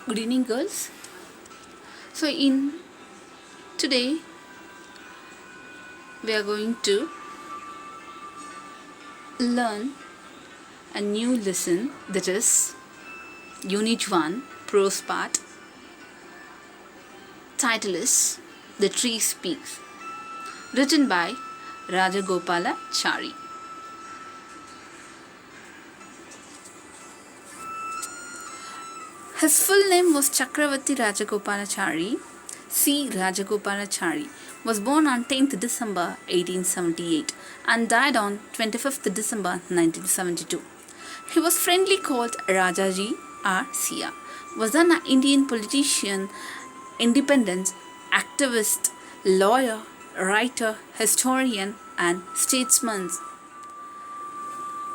Good evening, girls. So, in today, we are going to learn a new lesson, that is Unit 1, Prose part. Title is The Tree Speaks, written by Rajagopalachari. His full name was Chakravarti Rajagopalachari. C. Rajagopalachari was born on 10th December 1878 and died on 25th December 1972. He was friendly called Rajaji or Sia, was an Indian politician, independent, activist, lawyer, writer, historian and statesman.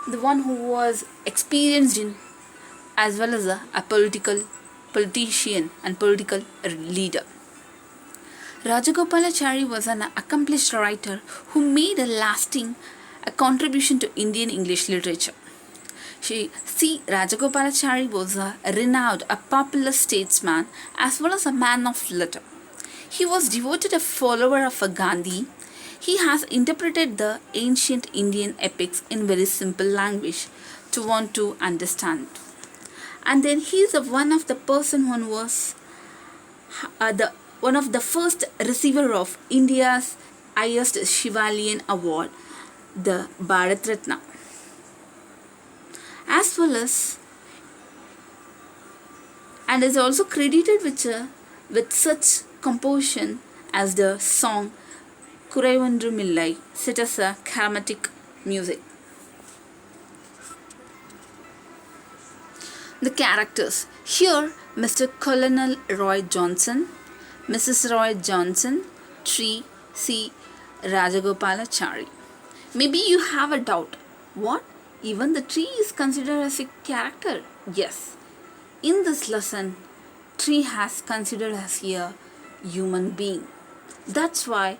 The one who was experienced in as well as a politician and political leader. Rajagopalachari was an accomplished writer who made a lasting contribution to Indian English literature. C. Rajagopalachari was a renowned, a popular statesman as well as a man of letter. He was devoted a follower of Gandhi. He has interpreted the ancient Indian epics in very simple language to want to understand. And then he is one of the person who was one of the first receiver of India's highest Shivalian award, the Bharat Ratna, as well as, and is also credited with such composition as the song Kuraivandru Millai, set as a chromatic music. The characters. Here, Mr. Colonel Roy Johnson, Mrs. Roy Johnson, Tree C. Rajagopalachari. Maybe you have a doubt. What? Even the tree is considered as a character? Yes. In this lesson, tree has considered as a human being. That's why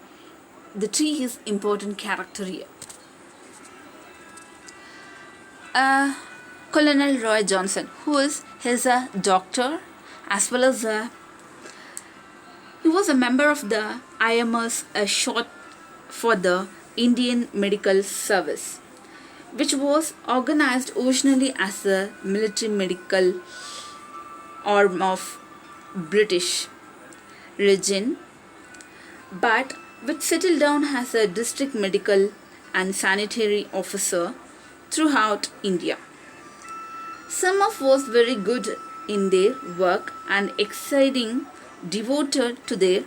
the tree is important character here. Colonel Roy Johnson, who is a doctor as well as he was a member of the IMS, short for the Indian Medical Service, which was organized originally as a military medical arm of British region, but which settled down as a district medical and sanitary officer throughout India. Some of was very good in their work and exciting, devoted to their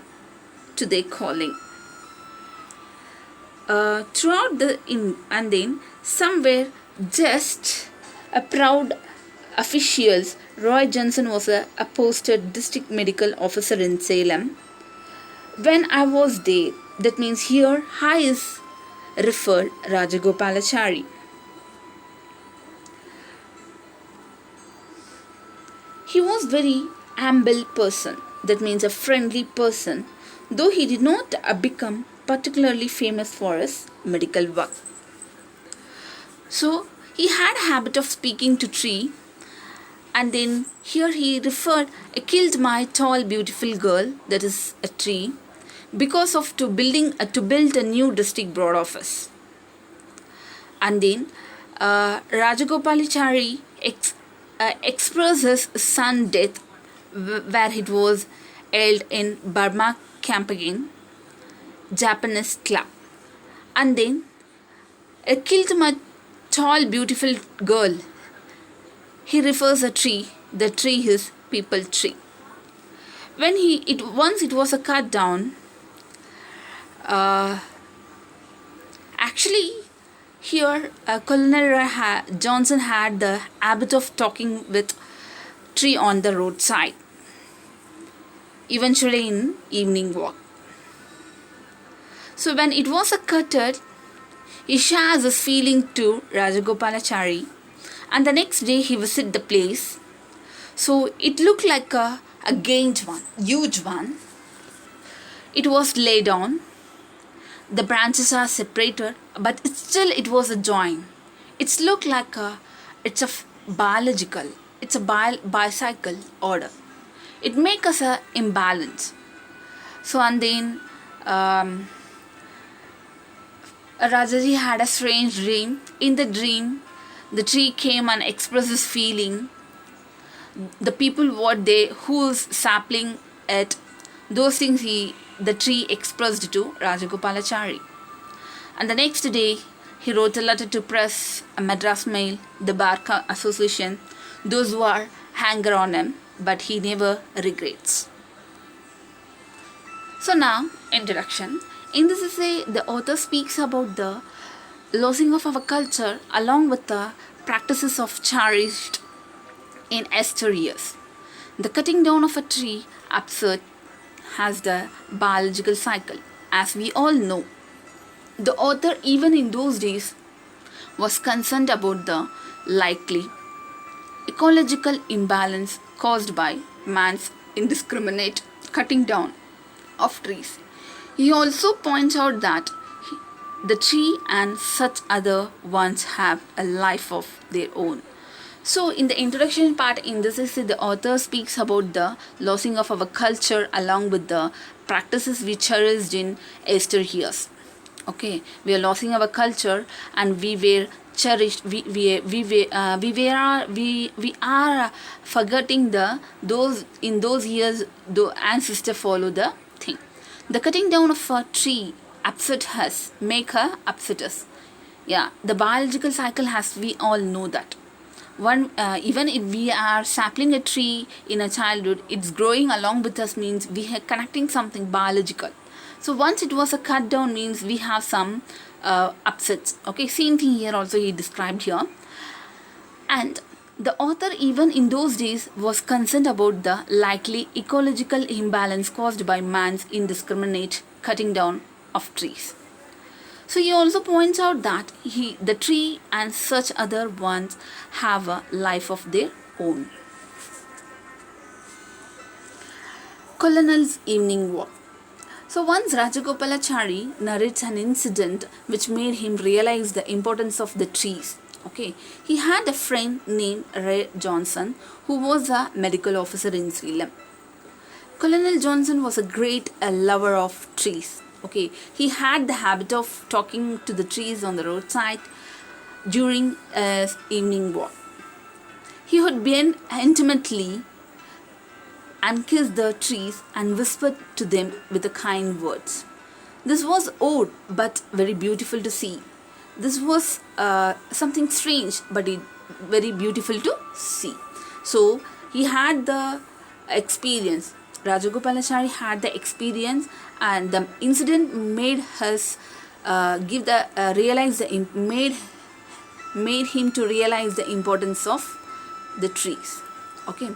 calling. Throughout and then some were just a proud officials. Roy Johnson was a posted district medical officer in Salem. When I was there, that means here I is referred Rajagopalachari. He was very humble person, that means a friendly person, though he did not become particularly famous for his medical work. So he had a habit of speaking to tree, and then here he referred, I killed my tall beautiful girl, that is a tree, because of to build a new district broad office. And then Rajagopalachari expressed his son's death where it was held in Burma camping Japanese club. And then I killed my tall beautiful girl. He refers a tree. The tree is people tree. When once it was a cut down, actually here Colonel Johnson had the habit of talking with tree on the roadside, eventually in evening walk. So when it was a cutted, he shares his feeling to Rajagopalachari, and the next day he visited the place. So it looked like a gained one, huge one. It was laid on. The branches are separated, but it was a joint. It's biological. It's a bicycle order. It makes us a imbalance. So and then Rajaji had a strange dream. In the dream, the tree came and expressed his feeling. The people what they whose sapling at those things the tree expressed to Rajagopalachari. And the next day he wrote a letter to press, a Madras Mail, the Bar Association, those who are hanger on him, but he never regrets. So now, introduction. In this essay, the author speaks about the losing of our culture along with the practices of cherished in years. The cutting down of a tree absurd has the biological cycle. As we all know, the author even in those days was concerned about the likely ecological imbalance caused by man's indiscriminate cutting down of trees. He also points out that the tree and such other ones have a life of their own. So in the introduction part in this essay, the author speaks about the losing of our culture along with the practices we cherished in years. Okay, we are losing our culture and we were cherished. We are forgetting the those in those years the ancestor follow the thing. The cutting down of a tree upset us, make her upset us. Yeah, the biological cycle has we all know that. Even if we are sapling a tree in a childhood, it's growing along with us means we are connecting something biological. So once it was a cut down means we have some upsets. Okay, same thing here also he described here. And the author even in those days was concerned about the likely ecological imbalance caused by man's indiscriminate cutting down of trees. So he also points out that the tree and such other ones have a life of their own. Colonel's evening walk. So once Rajagopalachari narrates an incident which made him realize the importance of the trees. Okay, he had a friend named Ray Johnson who was a medical officer in Salem. Colonel Johnson was a great lover of trees. Okay, he had the habit of talking to the trees on the roadside during his evening walk. He would bend intimately and kiss the trees and whispered to them with the kind words. This was odd but very beautiful to see. This was something strange but very beautiful to see. So he had the experience. Rajagopalachari had the experience, and the incident made us made him to realize the importance of the trees. Okay,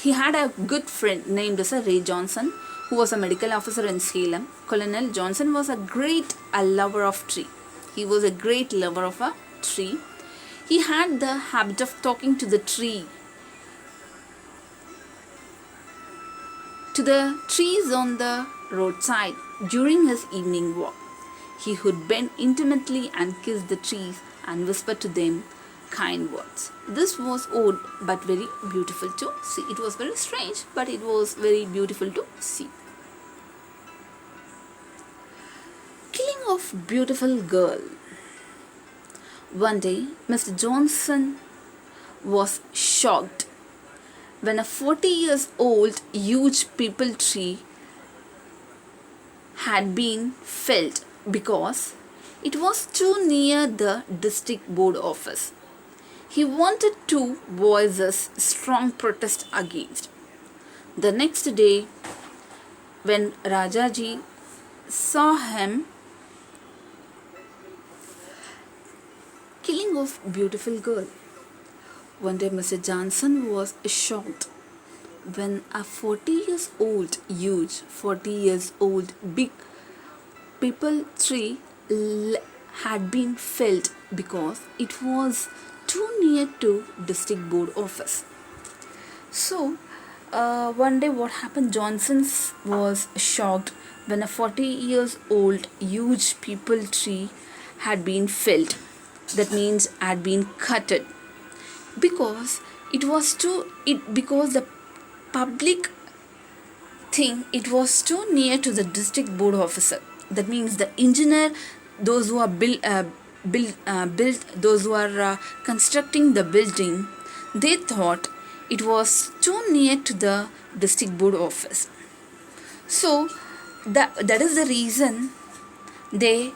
he had a good friend named as Ray Johnson, who was a medical officer in Salem. Colonel Johnson was a great lover of tree. He was a great lover of a tree. He had the habit of talking to the tree. To the trees on the roadside during his evening walk. He would bend intimately and kiss the trees and whisper to them kind words. This was odd but very beautiful to see. It was very strange, but it was very beautiful to see. Killing of beautiful girl. One day, Mr. Johnson was shocked when a 40 years old huge peepal tree had been felled because it was too near the district board office. He wanted to voice a strong protest against. The next day, when Rajaji saw him, killing of beautiful girl. One day Mr. Johnson was shocked when a 40 years old, huge 40 years old big peepal tree had been felled because it was too near to district board office. So one day what happened, Johnson was shocked when a 40 years old huge peepal tree had been felled. That means had been cutted because because the public thing, it was too near to the district board officer. That means the engineer, those who are built, those who are constructing the building, they thought it was too near to the district board office. So that is the reason they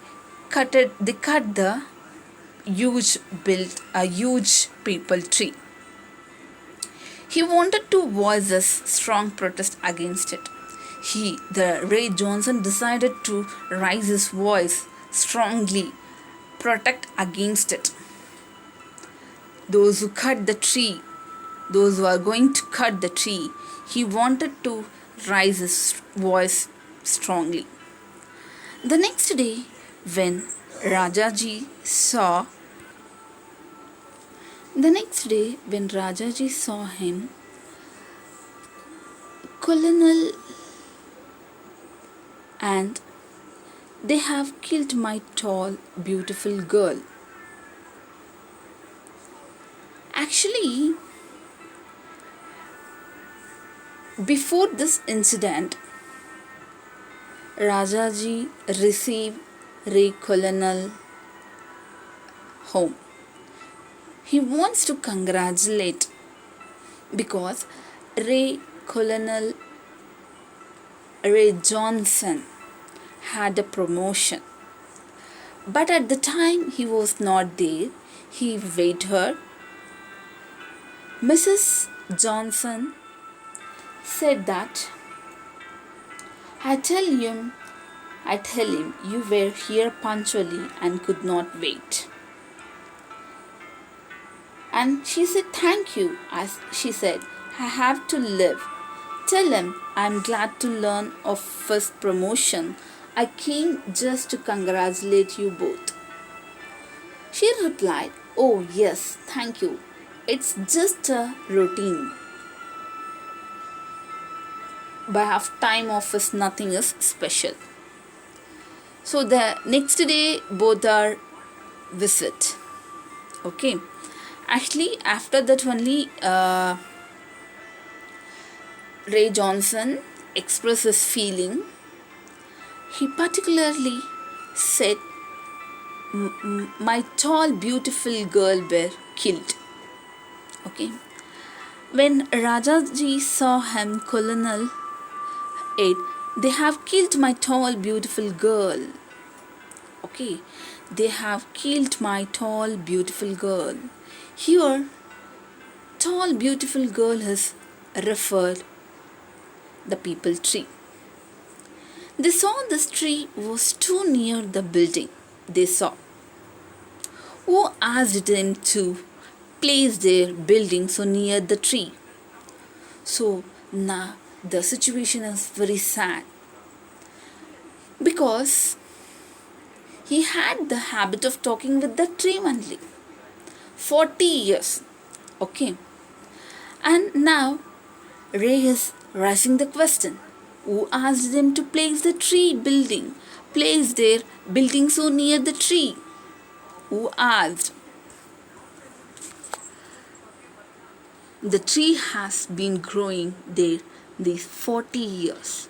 cut the huge people tree. He wanted to voice a strong protest against it. The Ray Johnson decided to raise his voice strongly, protect against it. Those who cut the tree, those who are going to cut the tree, he wanted to raise his voice strongly. The next day, when Rajaji saw him, Colonel, and they have killed my tall, beautiful girl. Actually, before this incident, Rajaji received Ray Colonel home. He wants to congratulate because Colonel Ray Johnson had a promotion. But at the time he was not there, he waited. Mrs. Johnson said that, I tell him you were here punctually and could not wait. And she said, thank you. As she said, I have to live. Tell him I'm glad to learn of first promotion. I came just to congratulate you both. She replied, oh yes, thank you. It's just a routine. By half time office, nothing is special. So the next day, both are visit. Okay. Actually, after that only, Ray Johnson expressed his feeling. He particularly said, my tall, beautiful girl were killed. Okay. When Rajaji saw him, Colonel 8, they have killed my tall, beautiful girl. Okay. They have killed my tall, beautiful girl. Here, tall, beautiful girl is referred the people tree. They saw this tree was too near the building. They saw. Who asked them to place their building so near the tree? So now the situation is very sad because he had the habit of talking with the tree only. 40 years. Okay. And now Ray is raising the question. Who asked them to place their building so near the tree? Who asked? The tree has been growing there these 40 years.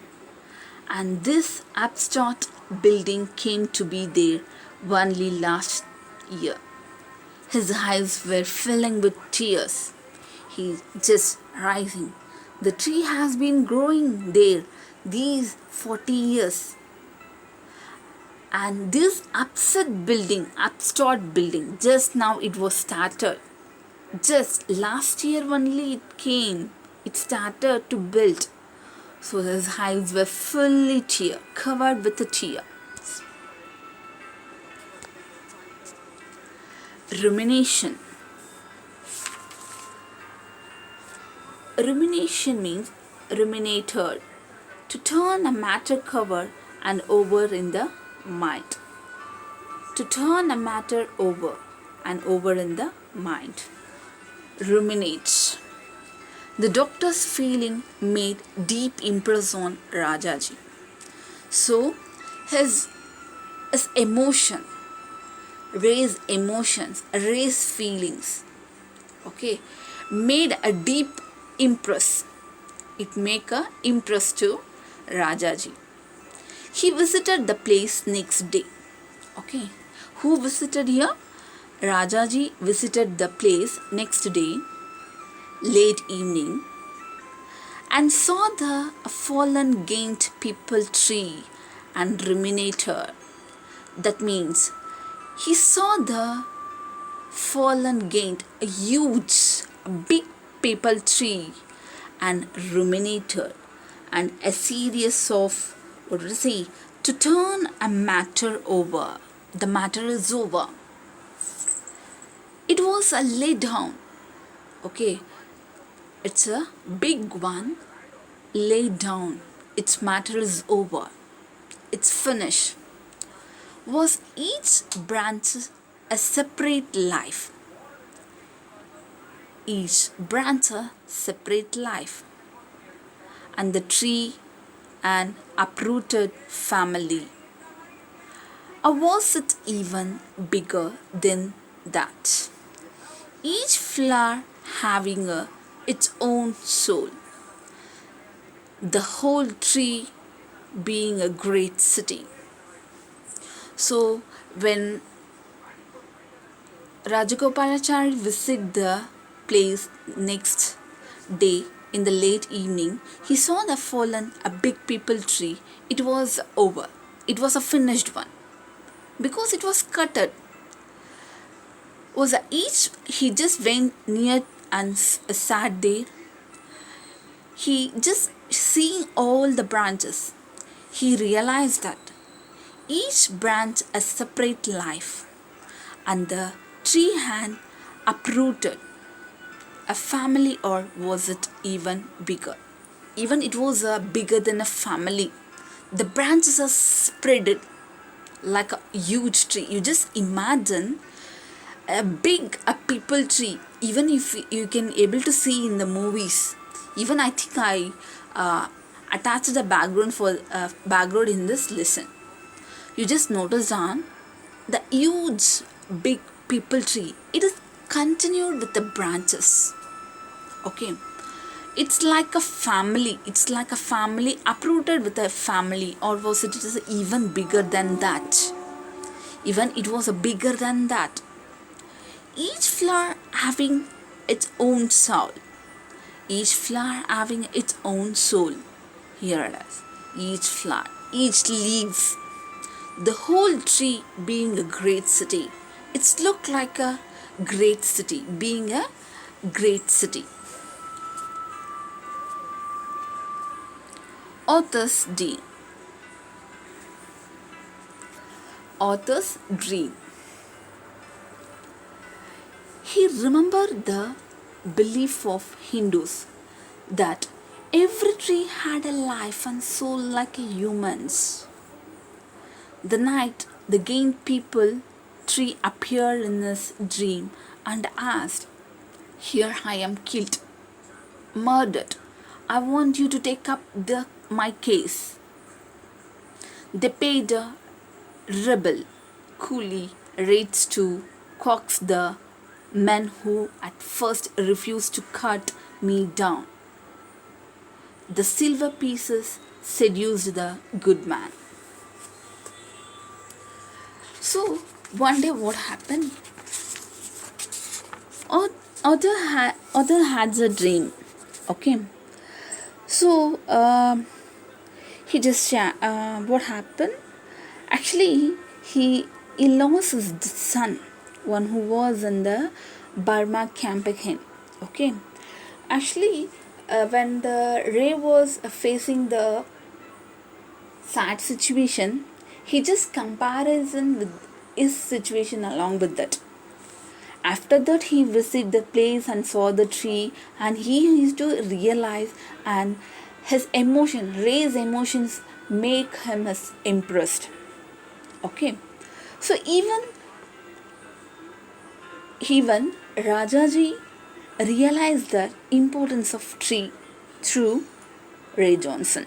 And this upstart building came to be there only last year. His eyes were filling with tears. He just rising. The tree has been growing there these 40 years. And this upstart building, just now it was started. Just last year only it started to build. So his eyes were fully covered with a tear. Rumination. Rumination means ruminated, to turn a matter over and over in the mind. To turn a matter over and over in the mind. Ruminate. The doctor's feeling made deep impress on Rajaji. So his emotion, Ray's emotions, Ray's feelings, okay, made a deep impress. It make a impress to Rajaji. He visited the place next day. Okay. Who visited here? Rajaji visited the place next day, late evening, and saw the fallen giant peepal tree and ruminated. That means he saw the fallen giant, a huge, big peepal tree, and ruminated, and a series of, what do you say, to turn a matter over. The matter is over. It was a lay down. Okay, it's a big one. Lay down. Its matter is over. It's finished. Was each branch a separate life? Each branch a separate life. And the tree an uprooted family. Or was it even bigger than that? Each flower having its own soul. The whole tree being a great city. So when Rajagopalachari visited the place next day in the late evening, he saw the fallen a big peepal tree. It was over. It was a finished one because it was cutted. Was each he just went near and sat there. He just seeing all the branches. He realized that each branch a separate life, and the tree had uprooted a family, or was it even bigger? Even it was bigger than a family. The branches are spread like a huge tree. You just imagine a big a people tree. Even if you can able to see in the movies. Even I think I attached a background in this lesson. You just notice on the huge big people tree. It is continued with the branches. Okay, it's like a family. It's like a family uprooted with a family, or was it is even bigger than that? Even it was a bigger than that. Each flower having its own soul. Each flower having its own soul. Here it is. Each flower, each leaf, the whole tree being a great city. It's looked like a great city, being a great city. Author's dream. Author's dream. He remembered the belief of Hindus that every tree had a life and soul like a human's. The night the giant people tree appeared in his dream and asked, "Here I am killed, murdered. I want you to take up my case." They paid a rebel coolie rates to coax the men who at first refused to cut me down. The silver pieces seduced the good man. So one day what happened? Author had a dream. Okay. So he just what happened? Actually, he lost his son, one who was in the Burma campaign. Okay. Actually, when the Ray was facing the sad situation, he just comparison with his situation along with that. After that, he visited the place and saw the tree, and he used to realize, and his Ray's emotions make him as impressed. Okay, so even Rajaji realized the importance of tree through Ray Johnson.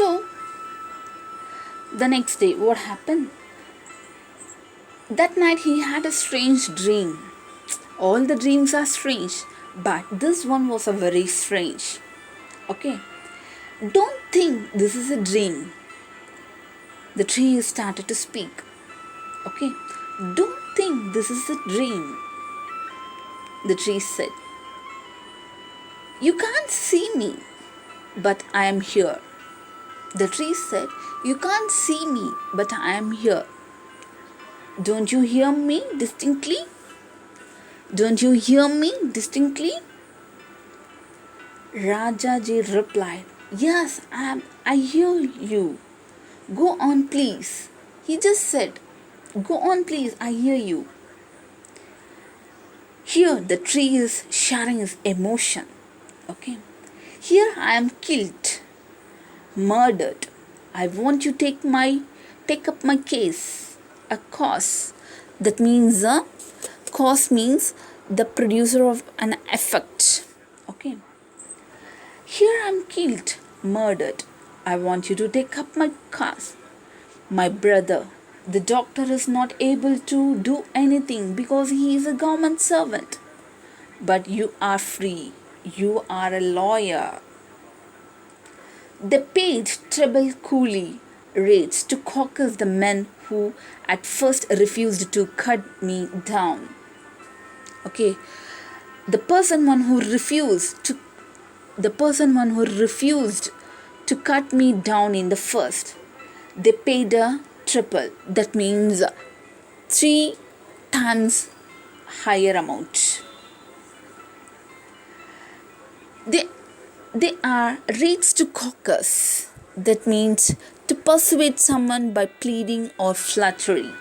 So, the next day, what happened? That night he had a strange dream. All the dreams are strange, but this one was a very strange. Okay, don't think this is a dream. The tree started to speak. Okay, don't think this is a dream. The tree said, you can't see me, but I am here. The tree said, you can't see me, but I am here. Don't you hear me distinctly? Don't you hear me distinctly? Rajaji replied, yes, I hear you. Go on, please. He just said, go on, please, I hear you. Here the tree is sharing his emotion. Okay. Here I am killed, murdered. I want you to take up my case. A cause. That means cause means the producer of an effect. Okay. Here I am killed, murdered. I want you to take up my cause. My brother, the doctor, is not able to do anything because he is a government servant. But you are free. You are a lawyer. They paid treble coolie rates to caucus the men who at first refused to cut me down. Okay, the person who refused to cut me down in the first, they paid a triple. That means 3 times higher amount. They are rates to caucus. That means to persuade someone by pleading or flattery.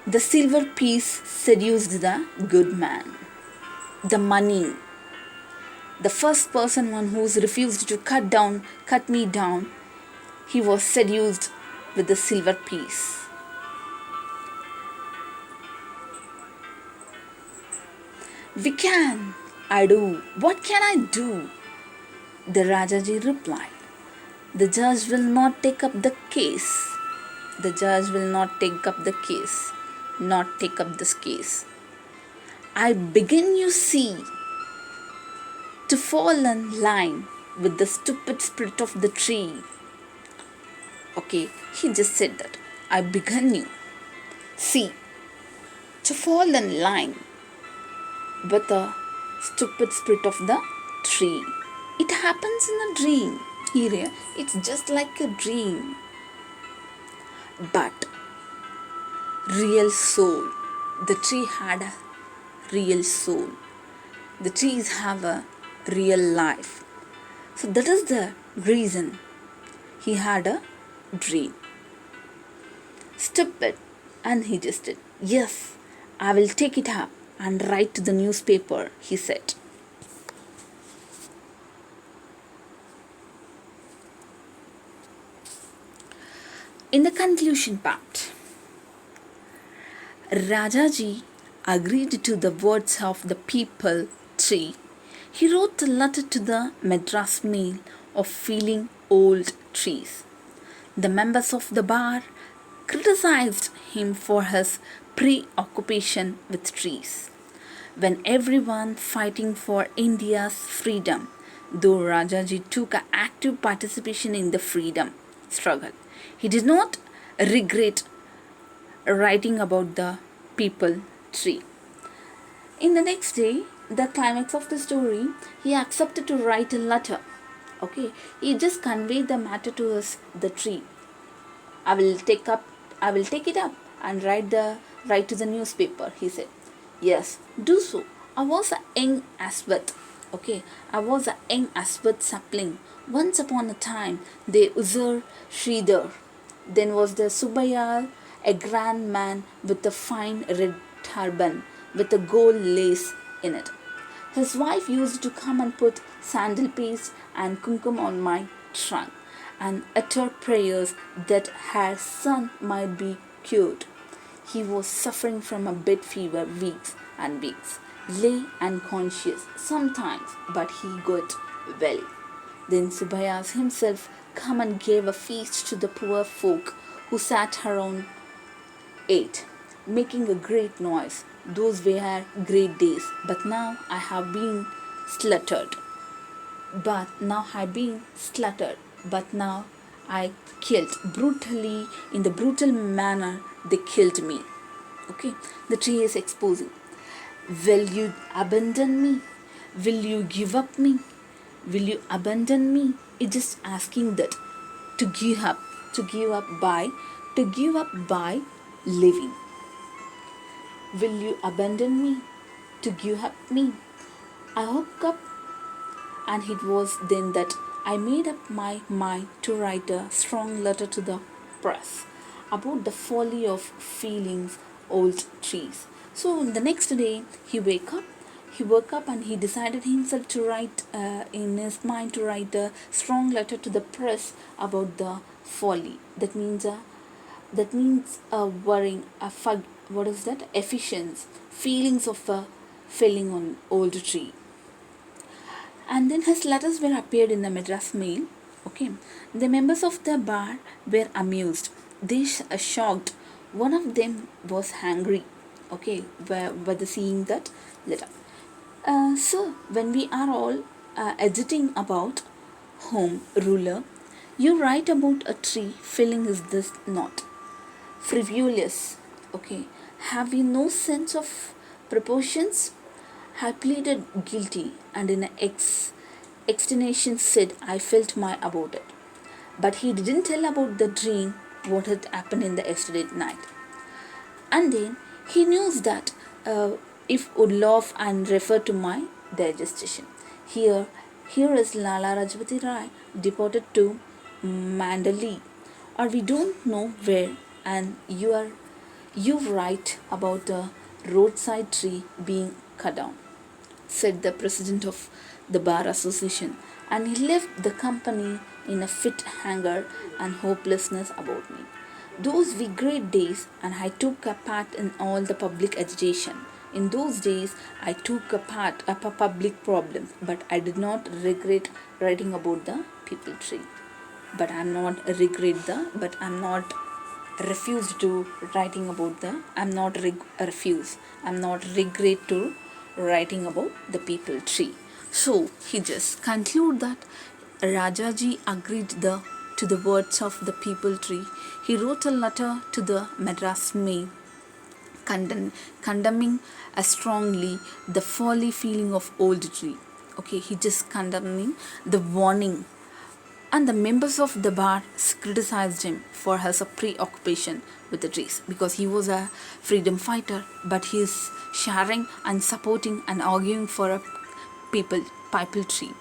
The silver piece seduced the good man. The money. The first person who's refused to cut me down, he was seduced with the silver piece. What can I do? The Rajaji replied, the judge will not take up the case. The judge will not take up the case. Not take up this case. I begin, you see, to fall in line with the stupid spirit of the tree. Okay, he just said that. I began you, see, to fall in line with the stupid spirit of the tree. It happens in a dream. Here, it's just like a dream. But real soul. The tree had a real soul. The trees have a real life. So that is the reason he had a dream. Stupid. And he just did. Yes, I will take it up and write to the newspaper, he said. In the conclusion part, Rajaji agreed to the words of the people tree. He wrote a letter to the Madras Mail of feeling old trees. The members of the bar criticized him for his preoccupation with trees. When everyone fighting for India's freedom, though Rajaji took an active participation in the freedom struggle, he did not regret writing about the people tree. In the next day, the climax of the story, he accepted to write a letter. Okay, he just conveyed the matter to the tree. I will take it up and write to the newspaper, he said. Yes, do so. I was a young aswat. Okay, I was a young aswat sapling. Once upon a time, the Uzur Sridhar. Then was the Subayal, a grand man with a fine red turban with a gold lace in it. His wife used to come and put sandal paste and kumkum on my trunk and utter prayers that her son might be cured. He was suffering from a bed fever weeks and weeks, lay unconscious sometimes, but he got well. Then Subhayas himself come and gave a feast to the poor folk who sat around ate, making a great noise. Those were great days, but now I have been slaughtered. But now I killed brutally, in the brutal manner they killed me. Okay, the tree is exposing. Will you abandon me? Will you give up me? Will you abandon me? It's just asking that to give up, to give up by, to give up by living. Will you abandon me? To give up me? I woke up, and it was then that I made up my mind to write a strong letter to the press about the folly of feelings old trees. So the next day he woke up and he decided himself to write in his mind to write a strong letter to the press about the folly. That means worrying, what is that? Efficiency, feelings of felling on old tree. And then his letters were appeared in the Madras Mail. Okay, the members of the bar were amused. They shocked. One of them was angry. Okay, by the seeing that letter. So when we are all editing about home ruler, you write about a tree filling, is this not frivolous? Okay, have you no sense of proportions? I pleaded guilty, and in an extenuation said I felt my about it. But he didn't tell about the dream, what had happened in the yesterday night. And then he knew that if would laugh and refer to my digestion. Here, here is Lala Rajpati Rai deported to Mandalay, or we don't know where, and you write about a roadside tree being cut down, said the president of the Bar Association, and he left the company in a fit anger and hopelessness about me. Those were great days, and I took a part in all the public agitation. In those days, I took a part of a public problem, but I did not regret writing about the people tree. But I'm not refused to writing about the, I'm not regret to writing about the people tree. So he just conclude that Rajaji agreed to the words of the people tree. He wrote a letter to the Madras Mail condemning strongly the folly feeling of old tree. Okay, he just condemning the warning, and the members of the bar criticized him for his preoccupation with the trees, because he was a freedom fighter, but he is sharing and supporting and arguing for a people tree.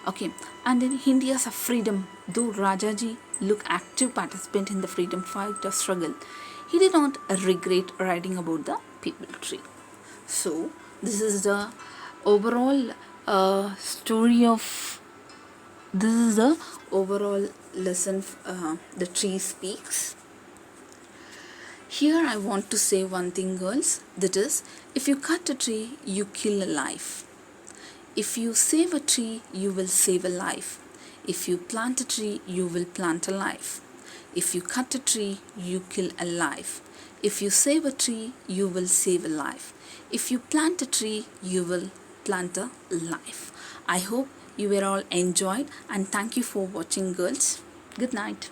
Okay, and in India's freedom, though Rajaji looked active participant in the freedom fighter struggle, he did not regret writing about the people tree. So this is the overall story of, this is the overall lesson, the tree speaks. Here I want to say one thing, girls, that is, if you cut a tree, you kill a life. If you save a tree, you will save a life. If you plant a tree, you will plant a life. If you cut a tree, you kill a life. If you save a tree, you will save a life. If you plant a tree, you will plant a life. I hope you were all enjoyed, and thank you for watching, girls. Good night.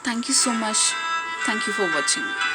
Thank you so much. Thank you for watching.